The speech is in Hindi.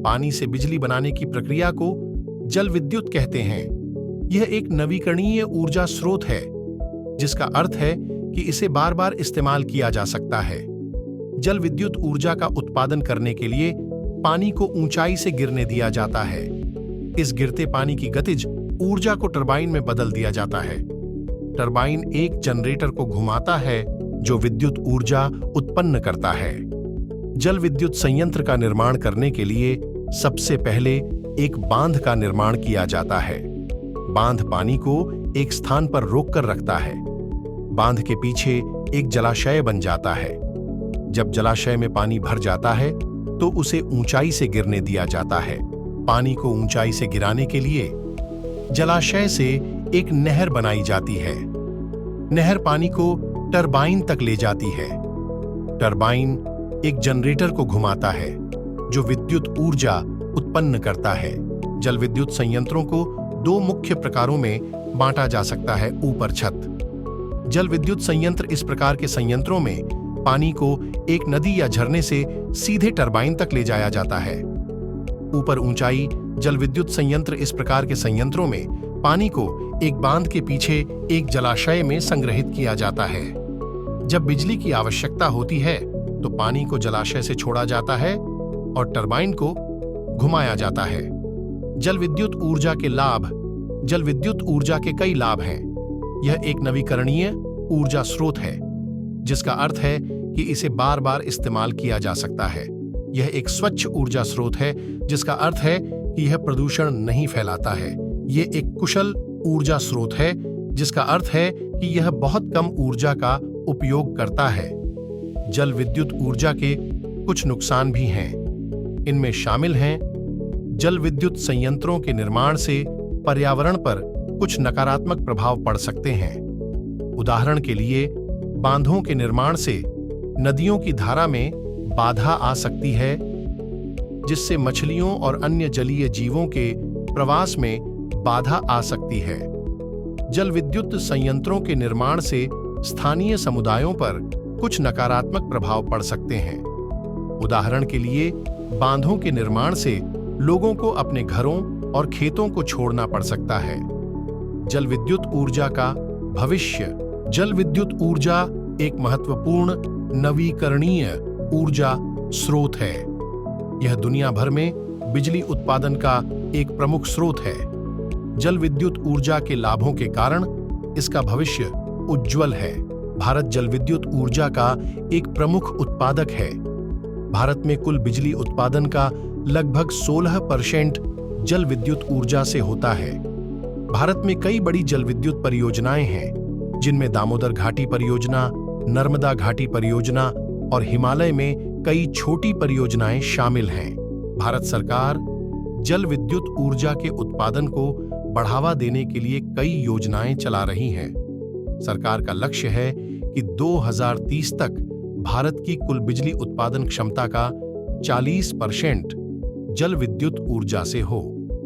पानी से बिजली बनाने की प्रक्रिया को जल विद्युत कहते हैं। यह एक नवीकरणीय ऊर्जा स्रोत है, जिसका अर्थ है कि इसे बार बार इस्तेमाल किया जा सकता है। जल विद्युत ऊर्जा का उत्पादन करने के लिए पानी को ऊंचाई से गिरने दिया जाता है। इस गिरते पानी की गतिज ऊर्जा को टरबाइन में बदल दिया जाता है। टरबाइन एक जनरेटर को घुमाता है जो विद्युत ऊर्जा उत्पन्न करता है। जल विद्युत संयंत्र का निर्माण करने के लिए सबसे पहले एक बांध का निर्माण किया जाता है। बांध पानी को एक स्थान पर रोककर रखता है। बांध के पीछे एक जलाशय बन जाता है। जब जलाशय में पानी भर जाता है तो उसे ऊंचाई से गिरने दिया जाता है। पानी को ऊंचाई से गिराने के लिए जलाशय से एक नहर बनाई जाती है। नहर पानी को टरबाइन तक ले जाती है। टरबाइन एक जनरेटर को घुमाता है जो विद्युत ऊर्जा उत्पन्न करता है। जल विद्युत संयंत्रों को दो मुख्य प्रकारों में बांटा जा सकता है। ऊपर छत। जल विद्युत संयंत्र इस प्रकार के संयंत्रों में पानी को एक नदी या झरने से सीधे टरबाइन तक ले जाया जाता है। ऊपर ऊंचाई जल विद्युत संयंत्र इस प्रकार के संयंत्रों में पानी को एक बांध के पीछे एक जलाशय में संग्रहित किया जाता है। जब बिजली की आवश्यकता होती है तो पानी को जलाशय से छोड़ा जाता है और टरबाइन को घुमाया जाता है। जल विद्युत ऊर्जा के लाभ। जल विद्युत ऊर्जा के कई लाभ हैं। यह एक नवीकरणीय ऊर्जा स्रोत है, जिसका अर्थ है कि इसे बार बार इस्तेमाल किया जा सकता है। यह एक स्वच्छ ऊर्जा स्रोत है, जिसका अर्थ है कि यह प्रदूषण नहीं फैलाता है। यह एक कुशल ऊर्जा स्रोत है, जिसका अर्थ है कि यह बहुत कम ऊर्जा का उपयोग करता है। जल विद्युत ऊर्जा के कुछ नुकसान भी हैं। इनमें शामिल हैं जल विद्युत संयंत्रों के निर्माण से पर्यावरण पर कुछ नकारात्मक प्रभाव पड़ सकते हैं। उदाहरण के लिए, बांधों के निर्माण से नदियों की धारा में बाधा आ सकती है, जिससे मछलियों और अन्य जलीय जीवों के प्रवास में बाधा आ सकती है। जल विद्युत संयंत्रों के निर्माण से स्थानीय समुदायों पर कुछ नकारात्मक प्रभाव पड़ सकते हैं। उदाहरण के लिए, बांधों के निर्माण से लोगों को अपने घरों और खेतों को छोड़ना पड़ सकता है। जल विद्युत ऊर्जा का भविष्य। जल विद्युत ऊर्जा एक महत्वपूर्ण नवीकरणीय ऊर्जा स्रोत है। यह दुनिया भर में बिजली उत्पादन का एक प्रमुख स्रोत है। जल विद्युत ऊर्जा के लाभों के कारण इसका भविष्य उज्जवल है। भारत जल विद्युत ऊर्जा का एक प्रमुख उत्पादक है। भारत में कुल बिजली उत्पादन का लगभग 16% जल विद्युत ऊर्जा से होता है। भारत में कई बड़ी जल विद्युत परियोजनाएं हैं, जिनमें दामोदर घाटी परियोजना, नर्मदा घाटी परियोजना और हिमालय में कई छोटी परियोजनाएं शामिल हैं। भारत सरकार जल विद्युत ऊर्जा के उत्पादन को बढ़ावा देने के लिए कई योजनाएं चला रही हैं। सरकार का लक्ष्य है कि 2030 तक भारत की कुल बिजली उत्पादन क्षमता का 40% जल विद्युत ऊर्जा से हो।